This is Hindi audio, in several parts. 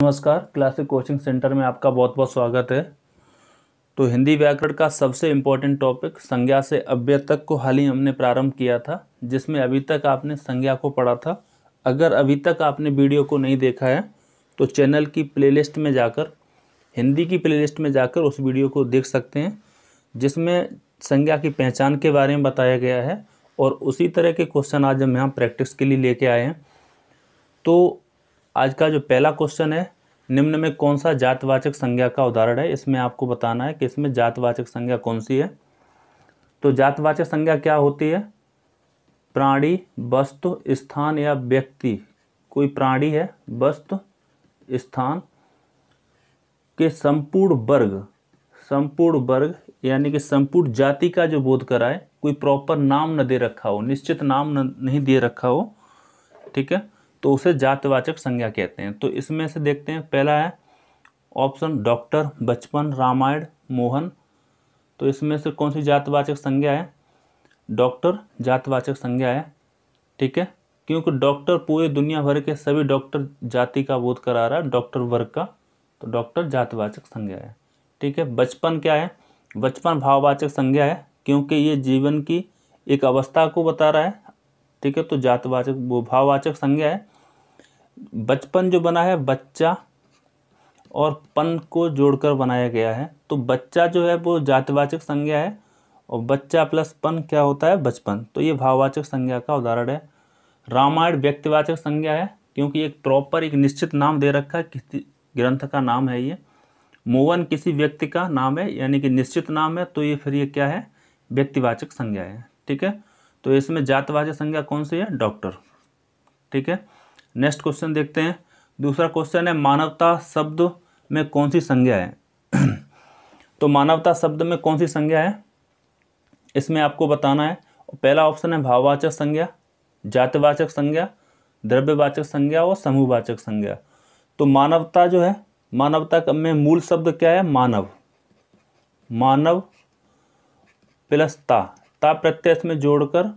नमस्कार, क्लासिक कोचिंग सेंटर में आपका बहुत बहुत स्वागत है। तो हिंदी व्याकरण का सबसे इम्पोर्टेंट टॉपिक संज्ञा से अव्यय तक को हाल ही हमने प्रारंभ किया था, जिसमें अभी तक आपने संज्ञा को पढ़ा था। अगर अभी तक आपने वीडियो को नहीं देखा है तो चैनल की प्लेलिस्ट में जाकर, हिंदी की प्लेलिस्ट में जाकर उस वीडियो को देख सकते हैं, जिसमें संज्ञा की पहचान के बारे में बताया गया है और उसी तरह के क्वेश्चन आज हम यहाँ प्रैक्टिस के लिए लेके आए हैं। तो आज का जो पहला क्वेश्चन है, निम्न में कौन सा जातवाचक संज्ञा का उदाहरण है। इसमें आपको बताना है कि इसमें जातवाचक संज्ञा कौन सी है। तो जातवाचक संज्ञा क्या होती है? प्राणी, वस्तु, स्थान या व्यक्ति। कोई प्राणी है, वस्तु, स्थान के संपूर्ण वर्ग यानी कि संपूर्ण जाति का जो बोध कराए, कोई प्रॉपर नाम न दे रखा हो, निश्चित नाम नहीं दे रखा हो, ठीक है, तो उसे जातवाचक संज्ञा कहते हैं। तो इसमें से देखते हैं, पहला है ऑप्शन डॉक्टर, बचपन, रामायण, मोहन। तो इसमें से कौन सी जातवाचक संज्ञा है? डॉक्टर जातवाचक संज्ञा है, ठीक है, क्योंकि डॉक्टर पूरे दुनिया भर के सभी डॉक्टर जाति का बोध करा रहा है, डॉक्टर वर्ग का, तो डॉक्टर जातवाचक संज्ञा है, ठीक है। बचपन क्या है? बचपन भाववाचक संज्ञा है, क्योंकि ये जीवन की एक अवस्था को बता रहा है, ठीक है, तो जातवाचक वो भाववाचक संज्ञा है। बचपन जो बना है बच्चा और पन को जोड़कर बनाया गया है, तो बच्चा जो है वो जातवाचक संज्ञा है और बच्चा प्लस पन क्या होता है? बचपन। तो ये भाववाचक संज्ञा का उदाहरण है। रामायण व्यक्तिवाचक संज्ञा है, क्योंकि एक प्रॉपर एक निश्चित नाम दे रखा है, किसी ग्रंथ का नाम है ये। मोहन किसी व्यक्ति का नाम है, यानी कि निश्चित नाम है, तो ये फिर ये क्या है? व्यक्तिवाचक संज्ञा है, ठीक है। तो इसमें जातवाचक संज्ञा कौन सी है? डॉक्टर, ठीक है। नेक्स्ट क्वेश्चन देखते हैं। दूसरा क्वेश्चन है, मानवता शब्द में कौन सी संज्ञा है? तो मानवता शब्द में कौन सी संज्ञा है, इसमें आपको बताना है। पहला ऑप्शन है भाववाचक संज्ञा, जातवाचक संज्ञा, द्रव्यवाचक संज्ञा और समूहवाचक संज्ञा। तो मानवता जो है, मानवता में मूल शब्द क्या है? मानव, मानव प्लस ता प्रत्यय में जोड़कर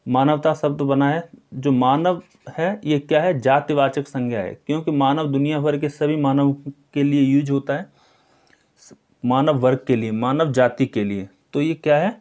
मानवता शब्द बना है। जो मानव है ये क्या है? जातिवाचक संज्ञा है, क्योंकि मानव दुनिया भर के सभी मानव के लिए यूज होता है, मानव वर्ग के लिए, मानव जाति के लिए। तो ये क्या है?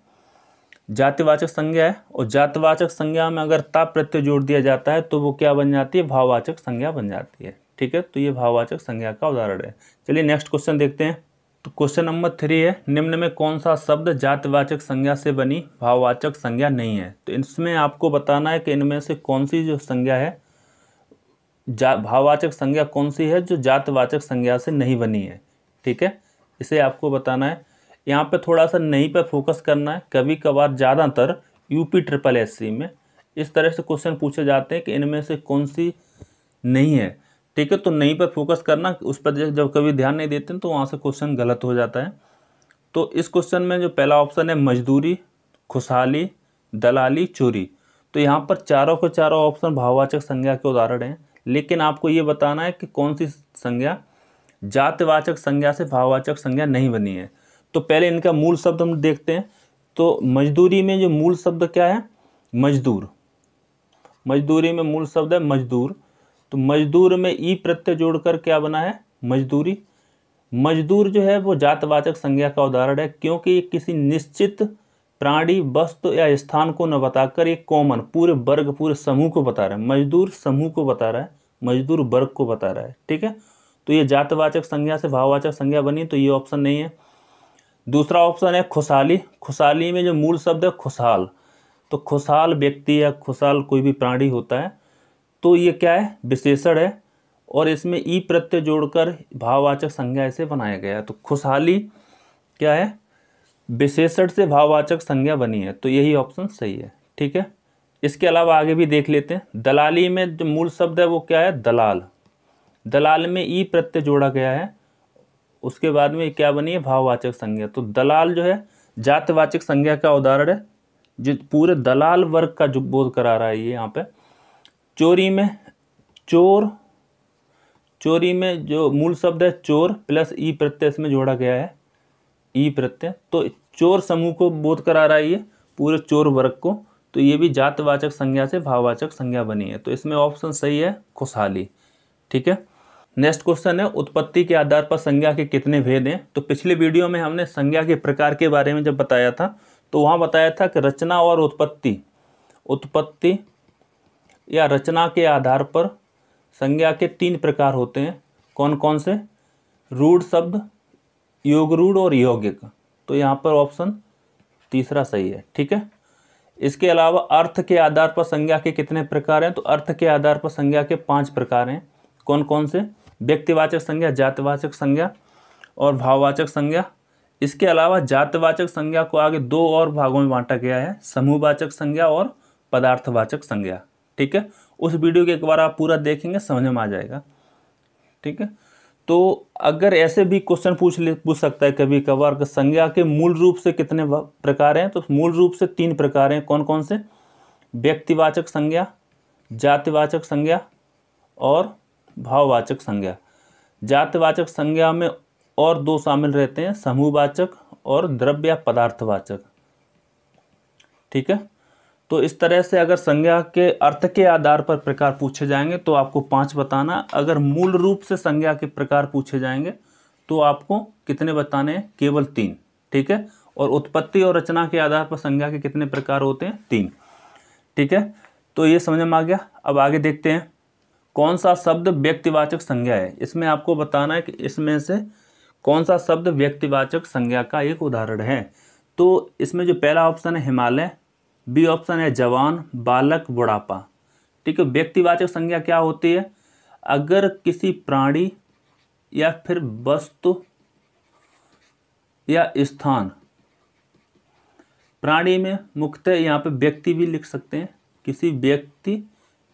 जातिवाचक संज्ञा है। और जातिवाचक संज्ञा में अगर ता प्रत्यय जोड़ दिया जाता है तो वो क्या बन जाती है? भाववाचक संज्ञा बन जाती है, ठीक है। तो ये भाववाचक संज्ञा का उदाहरण है। चलिए नेक्स्ट क्वेश्चन देखते हैं। तो क्वेश्चन नंबर 3 है, निम्न में कौन सा शब्द जातवाचक संज्ञा से बनी भाववाचक संज्ञा नहीं है? तो इसमें आपको बताना है कि इनमें से कौन सी जो संज्ञा है, भाववाचक संज्ञा कौन सी है जो जातवाचक संज्ञा से नहीं बनी है, ठीक है, इसे आपको बताना है। यहाँ पे थोड़ा सा नहीं पे फोकस करना है। कभी कभार ज़्यादातर UPSSC में इस तरह से क्वेश्चन पूछे जाते हैं कि इनमें से कौन सी नहीं है, ठीक है, तो नहीं पर फोकस करना। उस पर जब कभी ध्यान नहीं देते हैं तो वहाँ से क्वेश्चन गलत हो जाता है। तो इस क्वेश्चन में जो पहला ऑप्शन है मजदूरी, खुशहाली, दलाली, चोरी। तो यहाँ पर चारों के चारों ऑप्शन भाववाचक संज्ञा के उदाहरण हैं, लेकिन आपको ये बताना है कि कौन सी संज्ञा जातवाचक संज्ञा से भाववाचक संज्ञा नहीं बनी है। तो पहले इनका मूल शब्द हम देखते हैं। तो मजदूरी में जो मूल शब्द क्या है? मजदूर। मजदूरी में मूल शब्द है मजदूर। तो मजदूर में ई प्रत्यय जोड़कर क्या बना है? मजदूरी। मजदूर जो है वो जातवाचक संज्ञा का उदाहरण है, क्योंकि ये किसी निश्चित प्राणी, वस्तु या स्थान को न बताकर एक कॉमन पूरे वर्ग, पूरे समूह को बता रहा है। मजदूर समूह को बता रहा है, मजदूर वर्ग को बता रहा है, ठीक है। तो ये जातवाचक संज्ञा से भाववाचक संज्ञा बनी, तो ये ऑप्शन नहीं है। दूसरा ऑप्शन है खुशहाली। खुशहाली में जो मूल शब्द है खुशहाल। तो खुशहाल व्यक्ति या खुशहाल कोई भी प्राणी होता है, तो ये क्या है? विशेषण है, और इसमें ई प्रत्यय जोड़कर भाववाचक संज्ञा इसे बनाया गया है। तो खुशहाली क्या है? विशेषण से भाववाचक संज्ञा बनी है, तो यही ऑप्शन सही है, ठीक है। इसके अलावा आगे भी देख लेते हैं। दलाली में जो मूल शब्द है वो क्या है? दलाल। दलाल में ई प्रत्यय जोड़ा गया है, उसके बाद में क्या बनी है? भाववाचक संज्ञा। तो दलाल जो है जातवाचक संज्ञा का उदाहरण है, जो पूरे दलाल वर्ग का जो बोध करा रहा है ये यहाँ पे। चोरी में चोर, चोरी में जो मूल शब्द है चोर प्लस ई प्रत्यय इसमें जोड़ा गया है, ई प्रत्यय। तो चोर समूह को बोध करा रहा है ये, पूरे चोर वर्ग को। तो ये भी जातवाचक संज्ञा से भाववाचक संज्ञा बनी है, तो इसमें ऑप्शन सही है खुशहाली, ठीक है। नेक्स्ट क्वेश्चन है, उत्पत्ति के आधार पर संज्ञा के कितने भेद हैं। तो पिछले वीडियो में हमने संज्ञा के प्रकार के बारे में जब बताया था तो वहाँ बताया था कि रचना और उत्पत्ति या रचना के आधार पर संज्ञा के 3 प्रकार होते हैं। कौन कौन से? रूढ़ शब्द, योग रूढ़ और यौगिक। तो यहाँ पर ऑप्शन तीसरा सही है। ठीक है। इसके अलावा अर्थ के आधार पर संज्ञा के कितने प्रकार हैं? तो अर्थ के आधार पर संज्ञा के 5 प्रकार हैं। कौन कौन से? व्यक्तिवाचक संज्ञा, जातिवाचक संज्ञा और भाववाचक संज्ञा। इसके अलावा जातिवाचक संज्ञा को आगे 2 और भागों में बांटा गया है, समूहवाचक संज्ञा और पदार्थवाचक संज्ञा। ठीक है। उस वीडियो के एक बार आप पूरा देखेंगे, समझ में आ जाएगा। ठीक है। तो अगर ऐसे भी क्वेश्चन पूछ सकता है कभी कभार कि संज्ञा के मूल रूप से कितने प्रकार हैं, तो मूल रूप से 3 प्रकार हैं। कौन कौन से? व्यक्तिवाचक संज्ञा, जातिवाचक संज्ञा और भाववाचक संज्ञा। जातिवाचक संज्ञा में और 2 शामिल रहते हैं, समूहवाचक और द्रव्य या पदार्थवाचक। ठीक है। तो इस तरह से अगर संज्ञा के अर्थ के आधार पर प्रकार पूछे जाएंगे तो आपको 5 बताना। अगर मूल रूप से संज्ञा के प्रकार पूछे जाएंगे तो आपको कितने बताने हैं? केवल 3। ठीक है। और उत्पत्ति और रचना के आधार पर संज्ञा के कितने प्रकार होते हैं? 3। ठीक है। तो ये समझ में आ गया। अब आगे देखते हैं कौन सा शब्द व्यक्तिवाचक संज्ञा है। इसमें आपको बताना है कि इसमें से कौन सा शब्द व्यक्तिवाचक संज्ञा का एक उदाहरण है। तो इसमें जो पहला ऑप्शन है हिमालय, बी ऑप्शन है जवान, बालक, बुढ़ापा। ठीक है। व्यक्तिवाचक संज्ञा क्या होती है? अगर किसी प्राणी या फिर वस्तु या स्थान, प्राणी में मुख्यतः यहाँ पे व्यक्ति भी लिख सकते हैं, किसी व्यक्ति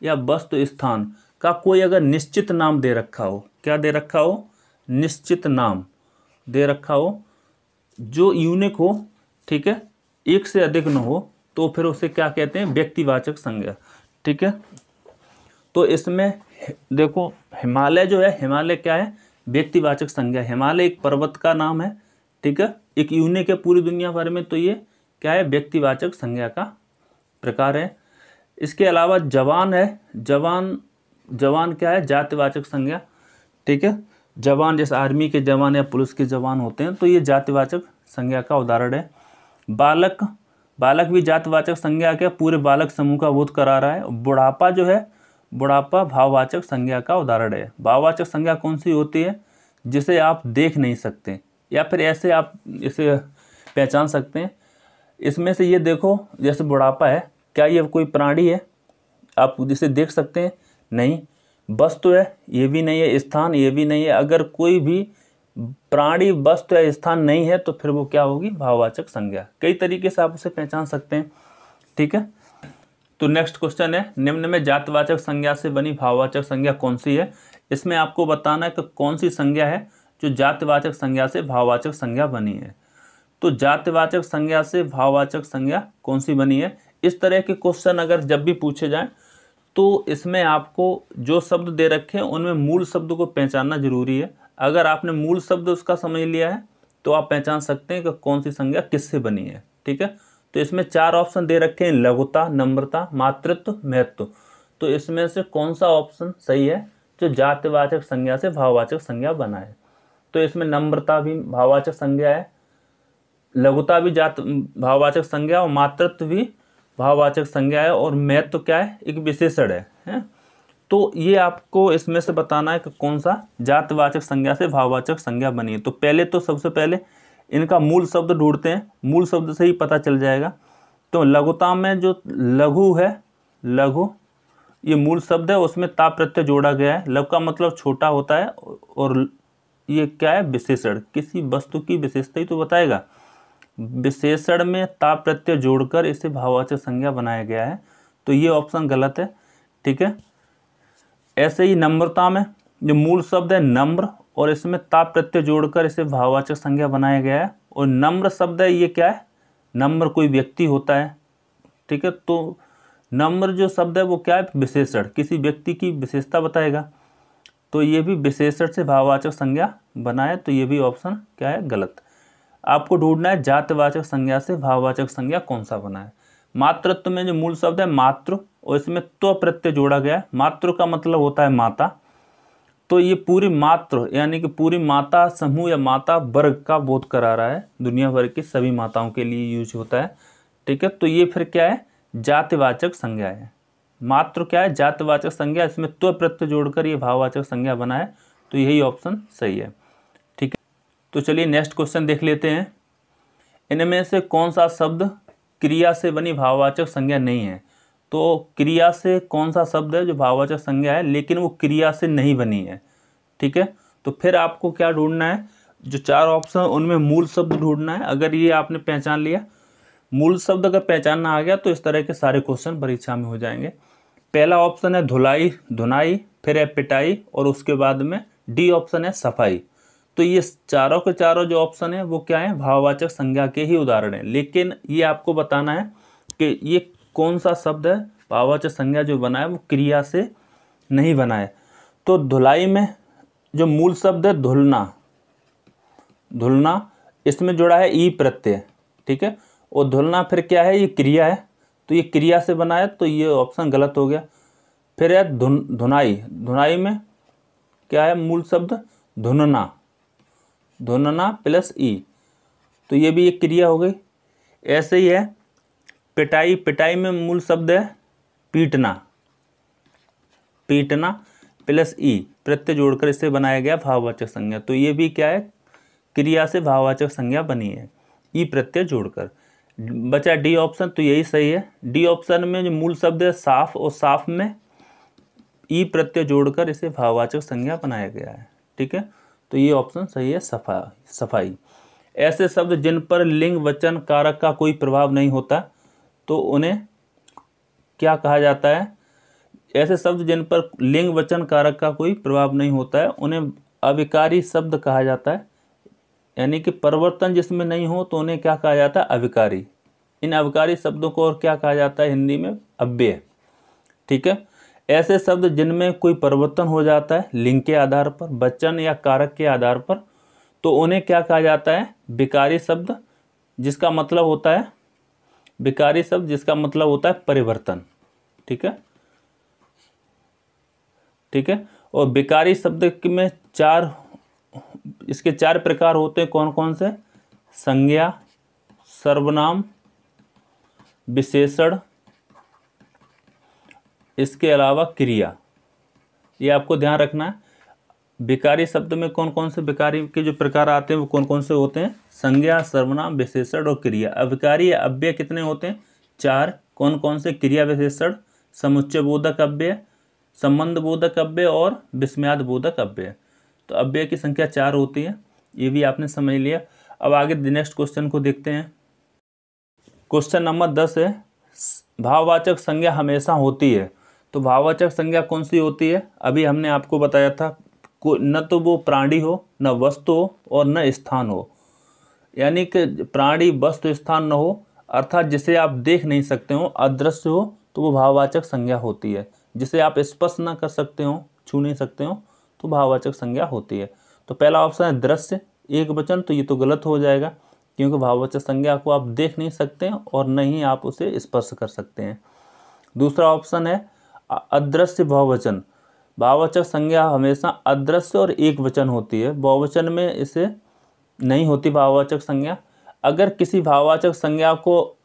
या वस्तु स्थान का कोई अगर निश्चित नाम दे रखा हो, क्या दे रखा हो? निश्चित नाम दे रखा हो जो यूनिक हो। ठीक है। एक से अधिक न हो, तो फिर उसे क्या कहते हैं? व्यक्तिवाचक संज्ञा। ठीक है। तो इसमें देखो हिमालय जो है, हिमालय क्या है? व्यक्तिवाचक संज्ञा। हिमालय एक पर्वत का नाम है। ठीक है। एक यूनिक है पूरी दुनिया भर में, तो ये क्या है? व्यक्तिवाचक संज्ञा का प्रकार है। इसके अलावा जवान है, जवान क्या है? जातिवाचक संज्ञा। ठीक है। जवान जैसे आर्मी के जवान या पुलिस के जवान होते हैं, तो ये जातिवाचक संज्ञा का उदाहरण है। बालक भी जातिवाचक संज्ञा के पूरे बालक समूह का बोध करा रहा है। बुढ़ापा जो है, बुढ़ापा भाववाचक संज्ञा का उदाहरण है। भाववाचक संज्ञा कौन सी होती है? जिसे आप देख नहीं सकते या फिर ऐसे आप इसे पहचान सकते हैं। इसमें से ये देखो, जैसे बुढ़ापा है, क्या ये कोई प्राणी है? आप जिसे देख सकते हैं? नहीं। वस्तु है? ये भी नहीं है। स्थान? ये भी नहीं है। अगर कोई भी प्राणी, वस्तु या स्थान नहीं है तो फिर वो क्या होगी? भाववाचक संज्ञा। कई तरीके से आप उसे पहचान सकते हैं। ठीक है। तो नेक्स्ट क्वेश्चन है, निम्न में जातिवाचक संज्ञा से बनी भाववाचक संज्ञा कौन सी है। इसमें आपको बताना है कि कौन सी संज्ञा है जो जातिवाचक संज्ञा से भाववाचक संज्ञा बनी है। तो जातिवाचक संज्ञा से भाववाचक संज्ञा कौन सी बनी है? इस तरह के क्वेश्चन अगर जब भी पूछे जाएं तो इसमें आपको जो शब्द दे रखे हैं उनमें मूल शब्द को पहचानना जरूरी है। अगर आपने मूल शब्द उसका समझ लिया है तो आप पहचान सकते हैं कि कौन सी संज्ञा किससे बनी है। ठीक है। तो इसमें 4 ऑप्शन दे रखे हैं, लघुता, नम्रता, मातृत्व, महत्व। तो इसमें से कौन सा ऑप्शन सही है जो जातिवाचक संज्ञा से भाववाचक संज्ञा बना है? तो इसमें नम्रता भी भाववाचक संज्ञा है, लघुता भी भाववाचक संज्ञा और मातृत्व भी भाववाचक संज्ञा है और महत्व क्या है? एक विशेषण है। तो ये आपको इसमें से बताना है कि कौन सा जातिवाचक संज्ञा से भाववाचक संज्ञा बनी है। तो पहले तो सबसे पहले इनका मूल शब्द ढूंढते हैं, मूल शब्द से ही पता चल जाएगा। तो लघुता में जो लघु है, लघु ये मूल शब्द है, उसमें ता प्रत्यय जोड़ा गया है। लघु का मतलब छोटा होता है और ये क्या है? विशेषण, किसी वस्तु की विशेषता ही तो बताएगा। विशेषण में ता प्रत्यय जोड़कर इसे भाववाचक संज्ञा बनाया गया है, तो ये ऑप्शन गलत है। ठीक है। ऐसे ही नम्रता में जो मूल शब्द है नम्र और इसमें ता प्रत्यय जोड़कर इसे भाववाचक संज्ञा बनाया गया है। और नम्र शब्द है, ये क्या है? नम्र कोई व्यक्ति होता है। ठीक है। तो नम्र जो शब्द है वो क्या है? विशेषण, किसी व्यक्ति की विशेषता बताएगा, तो ये भी विशेषण से भाववाचक संज्ञा बनाए, तो ये भी ऑप्शन क्या है? गलत। आपको ढूंढना है जातिवाचक संज्ञा से भाववाचक संज्ञा कौन सा बना है। मातृत्व में जो मूल शब्द है मातृ और इसमें त्व प्रत्यय जोड़ा गया है। मातृ का मतलब होता है माता, तो ये पूरी मात्र यानी कि पूरी माता समूह या माता वर्ग का बोध करा रहा है, दुनिया भर की सभी माताओं के लिए यूज होता है। ठीक है, तो ये फिर क्या है, जातिवाचक संज्ञा है। मात्र क्या है, जातिवाचक संज्ञा, इसमें त्व प्रत्यय जोड़कर ये भाववाचक संज्ञा बना है, तो यही ऑप्शन सही है। ठीक है, तो चलिए नेक्स्ट क्वेश्चन देख लेते हैं। इनमें से कौन सा शब्द क्रिया से बनी भाववाचक संज्ञा नहीं है? तो क्रिया से कौन सा शब्द है जो भाववाचक संज्ञा है लेकिन वो क्रिया से नहीं बनी है? ठीक है, तो फिर आपको क्या ढूंढना है, जो 4 ऑप्शन उनमें मूल शब्द ढूंढना है। अगर ये आपने पहचान लिया, मूल शब्द अगर पहचानना आ गया तो इस तरह के सारे क्वेश्चन परीक्षा में हो जाएंगे। पहला ऑप्शन है धुलाई, धुनाई, फिर है पिटाई और उसके बाद में डी ऑप्शन है सफाई। तो ये चारों के चारों जो ऑप्शन है वो क्या है, भाववाचक संज्ञा के ही उदाहरण है। लेकिन ये आपको बताना है कि ये कौन सा शब्द है भाववाचक संज्ञा जो बना है वो क्रिया से नहीं बना है। तो धुलाई में जो मूल शब्द है धुलना, धुलना, इसमें जुड़ा है ई प्रत्यय। ठीक है, और धुलना फिर क्या है, ये क्रिया है, तो ये क्रिया से बना है, तो ये ऑप्शन गलत हो गया। फिर है धुनाई, धुनाई में क्या है मूल शब्द धुनना, धुनना प्लस ई, तो ये भी एक क्रिया हो गई। ऐसे ही है पिटाई, पिटाई में मूल शब्द है पीटना, पीटना प्लस ई प्रत्यय जोड़कर इसे बनाया गया भाववाचक संज्ञा, तो ये भी क्या है, क्रिया से भाववाचक संज्ञा बनी है, ई प्रत्यय जोड़कर। बचा डी ऑप्शन, तो यही सही है। डी ऑप्शन में जो मूल शब्द है साफ, और साफ में ई प्रत्यय जोड़कर इसे भाववाचक संज्ञा बनाया गया है। ठीक है, तो ये ऑप्शन सही है, सफाई। ऐसे शब्द जिन पर लिंग वचन कारक का कोई प्रभाव नहीं होता, तो उन्हें क्या कहा जाता है? ऐसे शब्द जिन पर लिंग वचन कारक का कोई प्रभाव नहीं होता है उन्हें अविकारी शब्द कहा जाता है। यानी कि परिवर्तन जिसमें नहीं हो तो उन्हें क्या कहा जाता है, अविकारी। इन अविकारी शब्दों को और क्या कहा जाता है हिंदी में, अव्यय। ठीक है, ऐसे शब्द जिनमें कोई परिवर्तन हो जाता है लिंग के आधार पर, वचन या कारक के आधार पर, तो उन्हें क्या कहा जाता है, विकारी शब्द, जिसका मतलब होता है विकारी शब्द जिसका मतलब होता है परिवर्तन। ठीक है, ठीक है, और विकारी शब्द में इसके 4 प्रकार होते हैं। कौन कौन से? संज्ञा, सर्वनाम, विशेषण, इसके अलावा क्रिया। ये आपको ध्यान रखना है। विकारी शब्द में कौन कौन से विकारी के जो प्रकार आते हैं वो कौन कौन से होते हैं? संज्ञा, सर्वनाम, विशेषण और क्रिया। अविकारी या अव्यय कितने होते हैं? 4। कौन कौन से? क्रिया विशेषण, समुच्चय बोधक अव्यय, संबंध बोधक अव्यय और विस्मयाद बोधक अव्यय। तो अव्यय की संख्या 4 होती है, ये भी आपने समझ लिया। अब आगे नेक्स्ट क्वेश्चन को देखते हैं। क्वेश्चन नंबर 10 है, भाववाचक संज्ञा हमेशा होती है। तो भाववाचक संज्ञा कौन सी होती है? अभी हमने आपको बताया था, न तो वो प्राणी हो, न वस्तु हो और न स्थान हो। यानी कि प्राणी, वस्तु, स्थान न हो, अर्थात जिसे आप देख नहीं सकते हो, अदृश्य हो, तो वो भाववाचक संज्ञा होती है। जिसे आप स्पर्श ना कर सकते हो, छू नहीं सकते हो, तो भाववाचक संज्ञा होती है। तो पहला ऑप्शन है दृश्य, एक वचन, तो ये तो गलत हो जाएगा क्योंकि भाववाचक संज्ञा को आप देख नहीं सकते और न ही आप उसे स्पर्श कर सकते हैं। दूसरा ऑप्शन है अदृश्य बहुवचन। भाववाचक संज्ञा हमेशा अदृश्य और एक वचन होती है, बहुवचन में इसे नहीं होती भाववाचक संज्ञा। अगर किसी भाववाचक संज्ञा को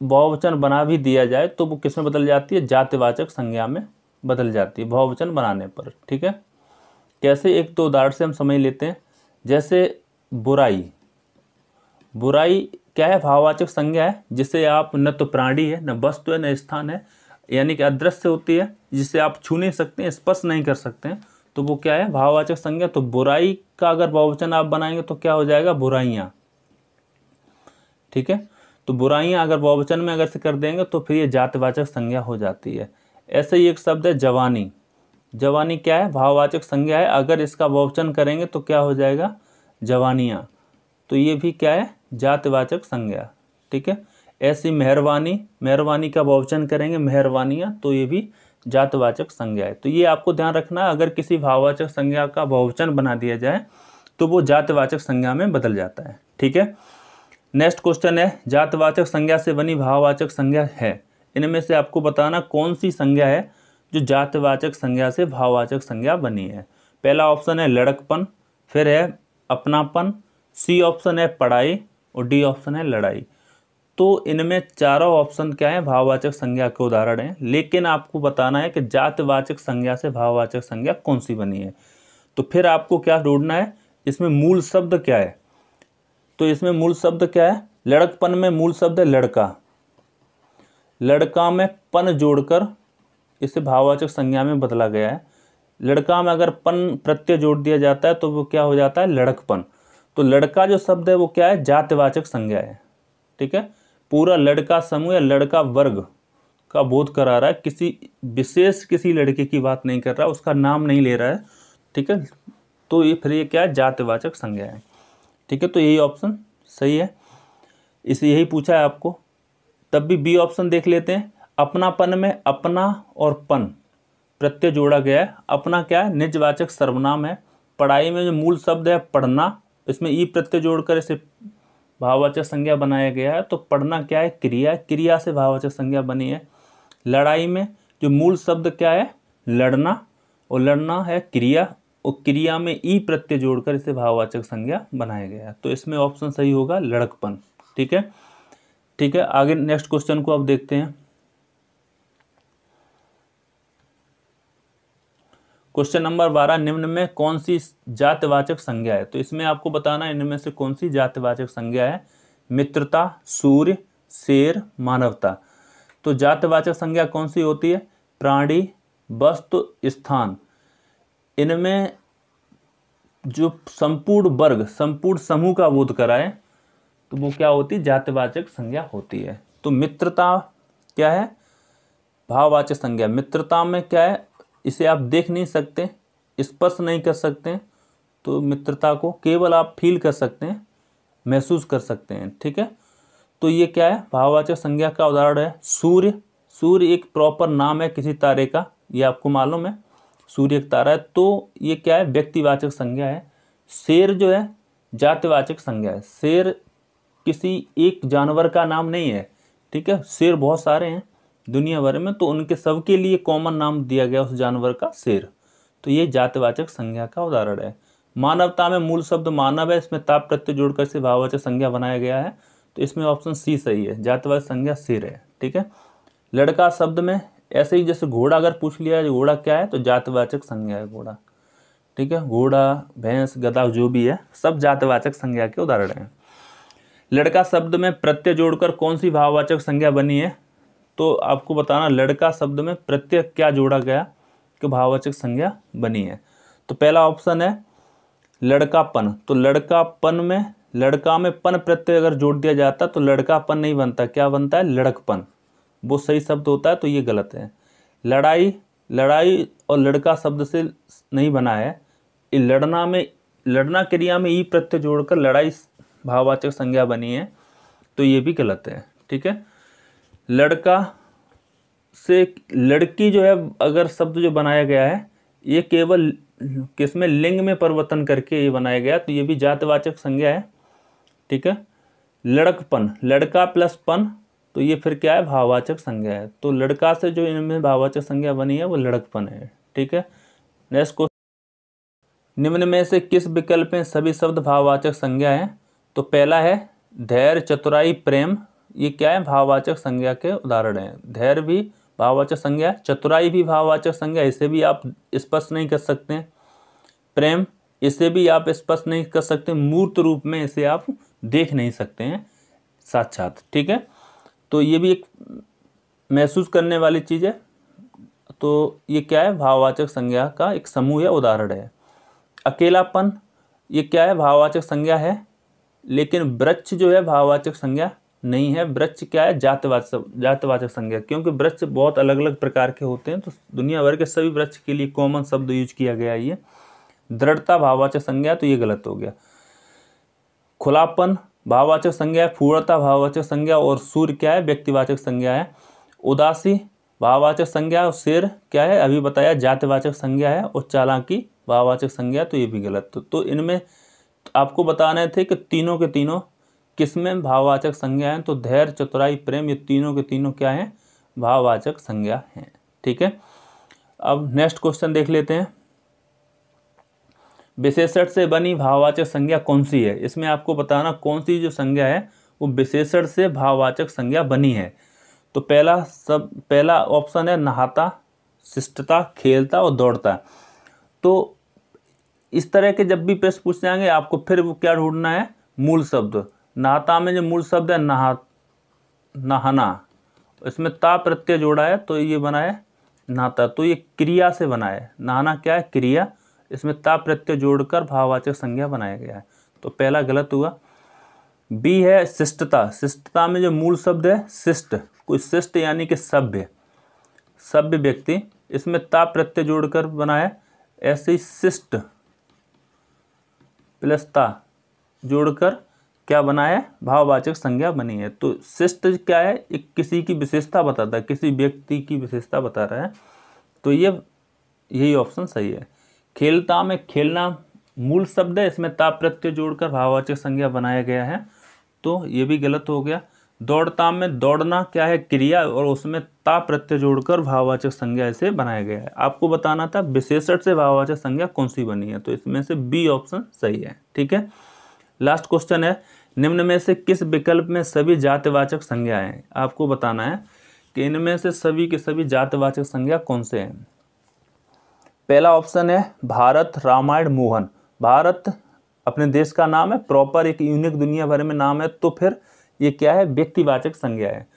बहुवचन बना भी दिया जाए तो वो किस में बदल जाती है? जातिवाचक संज्ञा में बदल जाती है बहुवचन बनाने पर। ठीक है, कैसे? एक तो उदाहरण से हम समझ लेते हैं। जैसे बुराई, बुराई क्या है? भाववाचक संज्ञा है, जिसे आप न तो प्राणी है, न वस्तु है, न स्थान है, यानी कि अदृश्य होती है, जिसे आप छू नहीं सकते हैं, स्पर्श नहीं कर सकते हैं, तो वो क्या है? भाववाचक संज्ञा। तो बुराई का अगर बहुवचन आप बनाएंगे तो क्या हो जाएगा? बुराइयाँ। ठीक है, तो बुराइयाँ अगर बहुवचन में अगर से कर देंगे तो फिर ये जातिवाचक संज्ञा हो जाती है। ऐसे ही एक शब्द है जवानी। जवानी क्या है? भाववाचक संज्ञा है, अगर इसका बहुवचन करेंगे तो क्या हो जाएगा? जवानियाँ। तो ये भी क्या है? जातिवाचक संज्ञा। ठीक है, ऐसी मेहरबानी, मेहरबानी का बहुवचन करेंगे मेहरबानियाँ, तो ये भी जातिवाचक संज्ञा है। तो ये आपको ध्यान रखना है, अगर किसी भाववाचक संज्ञा का बहुवचन बना दिया जाए तो वो जातिवाचक संज्ञा में बदल जाता है। ठीक है, नेक्स्ट क्वेश्चन है, जातिवाचक संज्ञा से बनी भाववाचक संज्ञा है। इनमें से आपको बताना कौन सी संज्ञा है जो जातिवाचक संज्ञा से भाववाचक संज्ञा बनी है। पहला ऑप्शन है लड़कपन, फिर है अपनापन, सी ऑप्शन है पढ़ाई और डी ऑप्शन है लड़ाई। तो इनमें चारों ऑप्शन क्या है, भाववाचक संज्ञा के उदाहरण हैं, लेकिन आपको बताना है कि जातिवाचक संज्ञा से भाववाचक संज्ञा कौन सी बनी है। तो फिर आपको क्या ढूंढना है, इसमें मूल शब्द क्या है। तो इसमें मूल शब्द क्या है, लड़कपन में मूल शब्द है लड़का, लड़का में पन जोड़कर इसे भाववाचक संज्ञा में बदला गया है। लड़का में अगर पन प्रत्यय जोड़ दिया जाता है तो वो क्या हो जाता है, लड़कपन। तो लड़का जो शब्द है वो क्या है, जातिवाचक संज्ञा है। ठीक है, पूरा लड़का समूह या लड़का वर्ग का बोध करा रहा है, किसी विशेष किसी लड़के की बात नहीं कर रहा, उसका नाम नहीं ले रहा है। ठीक है, तो ये फिर ये क्या है, जातिवाचक संज्ञा है। ठीक है, तो यही ऑप्शन सही है, इसे यही पूछा है आपको। तब भी बी ऑप्शन देख लेते हैं। अपनापन में अपना और पन प्रत्यय जोड़ा गया है। अपना क्या है, निजवाचक सर्वनाम है। पढ़ाई में जो मूल शब्द है पढ़ना, इसमें ई प्रत्यय जोड़कर इसे भाववाचक संज्ञा बनाया गया है। तो पढ़ना क्या है, क्रिया, क्रिया से भाववाचक संज्ञा बनी है। लड़ाई में जो मूल शब्द क्या है, लड़ना, और लड़ना है क्रिया, और क्रिया में ई प्रत्यय जोड़कर इसे भाववाचक संज्ञा बनाया गया है। तो इसमें ऑप्शन सही होगा लड़कपन। ठीक है, ठीक है, आगे नेक्स्ट क्वेश्चन को अब देखते हैं। क्वेश्चन नंबर 12, निम्न में कौन सी जातिवाचक संज्ञा है। तो इसमें आपको बताना है इनमें से कौन सी जातिवाचक संज्ञा है। मित्रता, सूर्य, शेर, मानवता। तो जातिवाचक संज्ञा कौन सी होती है, प्राणी, वस्तु, स्थान। इनमें जो संपूर्ण वर्ग, संपूर्ण समूह का बोध कराए तो वो क्या होती है, जातिवाचक संज्ञा होती है। तो मित्रता क्या है, भाववाचक संज्ञा। मित्रता में क्या है, इसे आप देख नहीं सकते, स्पर्श नहीं कर सकते, तो मित्रता को केवल आप फील कर सकते हैं, महसूस कर सकते हैं। ठीक है, तो ये क्या है, भाववाचक संज्ञा का उदाहरण है सूर्य। सूर्य एक प्रॉपर नाम है किसी तारे का, ये आपको मालूम है, सूर्य एक तारा है। तो ये क्या है, व्यक्तिवाचक संज्ञा है। शेर जो है जातिवाचक संज्ञा है। शेर किसी एक जानवर का नाम नहीं है। ठीक है, शेर बहुत सारे हैं दुनिया भर में, तो उनके सबके लिए कॉमन नाम दिया गया उस जानवर का, शेर। तो ये जातिवाचक संज्ञा का उदाहरण है। मानवता में मूल शब्द मानव है, इसमें ताप प्रत्यय जोड़कर इसे भाववाचक संज्ञा बनाया गया है। तो इसमें ऑप्शन सी सही है, जातिवाचक संज्ञा शेर है। ठीक है, लड़का शब्द में ऐसे ही जैसे घोड़ा अगर पूछ लिया है, घोड़ा क्या है, तो जातिवाचक संज्ञा है घोड़ा। ठीक है, घोड़ा, भैंस, गधा जो भी है सब जातिवाचक संज्ञा के उदाहरण हैं। लड़का शब्द में प्रत्यय जोड़कर कौन सी भाववाचक संज्ञा बनी है। तो आपको बताना लड़का शब्द में प्रत्यय क्या जोड़ा गया कि भाववाचक संज्ञा बनी है। तो पहला ऑप्शन है लड़कापन। तो लड़कापन में, लड़का में पन प्रत्यय अगर जोड़ दिया जाता तो लड़कापन नहीं बनता, क्या बनता है, लड़कपन। वो सही शब्द होता है, तो ये गलत है। लड़ाई, लड़ाई और लड़का शब्द से नहीं बना है। लड़ना में, लड़ना क्रिया में ई प्रत्यय जोड़कर लड़ाई भाववाचक संज्ञा बनी है, तो ये भी गलत है। ठीक है, लड़का से लड़की जो है अगर शब्द जो बनाया गया है, ये केवल किसमें, लिंग में परिवर्तन करके ये बनाया गया, तो ये भी जातिवाचक संज्ञा है। ठीक है, लड़कपन, लड़का प्लस पन, तो ये फिर क्या है, भाववाचक संज्ञा है। तो लड़का से जो इनमें भाववाचक संज्ञा बनी है वो लड़कपन है। ठीक है, नेक्स्ट क्वेश्चन, निम्न में से किस विकल्प में सभी शब्द भाववाचक संज्ञा है। तो पहला है धैर्य, चतुराई, प्रेम। ये क्या है, भाववाचक संज्ञा के उदाहरण हैं। धैर्य भी भाववाचक संज्ञा, चतुराई भी भाववाचक संज्ञा, इसे भी आप स्पष्ट नहीं कर सकते। प्रेम, इसे भी आप स्पष्ट नहीं कर सकते, मूर्त रूप में इसे आप देख नहीं सकते हैं साक्षात। ठीक है, तो ये भी एक महसूस करने वाली चीज़ है। तो ये क्या है, भाववाचक संज्ञा का एक समूह या उदाहरण है। अकेलापन, ये क्या है, भाववाचक संज्ञा है, लेकिन वृक्ष जो है भाववाचक संज्ञा नहीं है। वृक्ष क्या है, जातिवाचक संज्ञा, क्योंकि वृक्ष बहुत अलग अलग प्रकार के होते हैं, तो दुनिया भर के सभी वृक्ष के लिए कॉमन शब्द यूज किया गया है ये। दृढ़ता भाववाचक संज्ञा, तो ये गलत हो गया। खुलापन भाववाचक संज्ञा है, पूर्णता भाववाचक संज्ञा, और सूर्य क्या है, व्यक्तिवाचक संज्ञा है। उदासी भाववाचक संज्ञा, और शेर क्या है, अभी बताया, जातिवाचक संज्ञा है। और चालाकी भाववाचक संज्ञा, तो ये भी गलत। तो इनमें आपको बताने थे कि तीनों के तीनों किसमें भाववाचक संज्ञा है। तो धैर्य, चतुराई, प्रेम, ये तीनों के तीनों क्या हैं, भाववाचक संज्ञा हैं। ठीक है, अब नेक्स्ट क्वेश्चन देख लेते हैं। विशेषण से बनी भाववाचक संज्ञा कौन सी है। इसमें आपको बताना कौन सी जो संज्ञा है वो विशेषण से भाववाचक संज्ञा बनी है। तो पहला ऑप्शन है नहाता, शिष्टता, खेलता और दौड़ता। तो इस तरह के जब भी प्रश्न पूछ जाएंगे आपको फिर वो क्या ढूंढना है, मूल शब्द। नहाता में जो मूल शब्द है नहाना, इसमें ता प्रत्यय जोड़ा है तो ये बना है नहाता। तो ये क्रिया से बना है, नहाना क्या है, क्रिया, इसमें ता प्रत्यय जोड़कर भाववाचक संज्ञा बनाया गया है। तो पहला गलत हुआ। बी है शिष्टता। शिष्टता में जो मूल शब्द है शिष्ट, कोई शिष्ट यानी कि सभ्य व्यक्ति, इसमें ता प्रत्यय जोड़कर बना है। ऐसे ही शिष्ट प्लस ता जोड़कर क्या बना है, भाववाचक संज्ञा बनी है। तो शिष्ट क्या है, एक किसी की विशेषता बताता है, किसी व्यक्ति की विशेषता बता रहा है। तो यही ऑप्शन सही है। खेलता में खेलना मूल शब्द है, इसमें ता प्रत्यय जोड़कर भाववाचक संज्ञा बनाया गया है। तो ये भी गलत हो गया। दौड़ता में दौड़ना क्या है, क्रिया, और उसमें ता प्रत्यय जोड़कर भाववाचक संज्ञा इसे बनाया गया है। आपको बताना था विशेषण से भाववाचक संज्ञा कौन सी बनी है। तो इसमें से बी ऑप्शन सही है। ठीक है, लास्ट क्वेश्चन है, निम्न में से किस विकल्प में सभी जातिवाचक संज्ञाएं हैं। आपको बताना है कि इनमें से सभी के सभी जातिवाचक संज्ञा कौन से हैं। पहला ऑप्शन है भारत, रामायण, मोहन। भारत अपने देश का नाम है, प्रॉपर एक यूनिक दुनिया भर में नाम है। तो फिर ये क्या है, व्यक्तिवाचक संज्ञा है।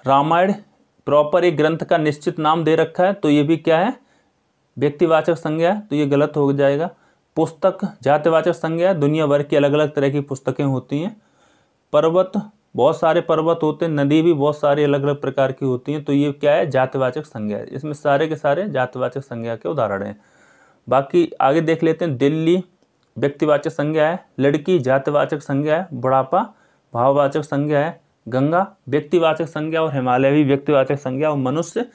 रामायण प्रॉपर एक ग्रंथ का निश्चित नाम दे रखा है, तो ये भी क्या है, व्यक्तिवाचक संज्ञा है। तो ये गलत हो जाएगा। पुस्तक जातिवाचक संज्ञा है, दुनिया भर की अलग अलग तरह की पुस्तकें होती हैं। पर्वत, बहुत सारे पर्वत होते हैं। नदी भी बहुत सारी अलग अलग प्रकार की होती हैं। तो ये क्या है, जातिवाचक संज्ञा है। इसमें सारे के सारे जातिवाचक संज्ञा के उदाहरण हैं। बाकी आगे देख लेते हैं। दिल्ली व्यक्तिवाचक संज्ञा है, लड़की जातिवाचक संज्ञा है, बुढ़ापा भाववाचक संज्ञा है, गंगा व्यक्तिवाचक संज्ञा और हिमालय भी व्यक्तिवाचक संज्ञा और मनुष्य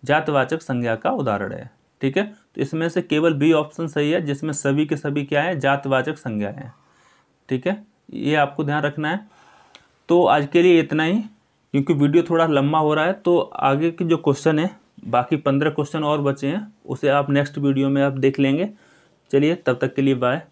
जातिवाचक संज्ञा का उदाहरण है। ठीक है, तो इसमें से केवल बी ऑप्शन सही है, जिसमें सभी के सभी क्या है, जातिवाचक संज्ञाएं हैं। ठीक है, ये आपको ध्यान रखना है। तो आज के लिए इतना ही, क्योंकि वीडियो थोड़ा लंबा हो रहा है। तो आगे के जो क्वेश्चन है, बाकी 15 क्वेश्चन और बचे हैं, उसे आप नेक्स्ट वीडियो में आप देख लेंगे। चलिए, तब तक के लिए बाय।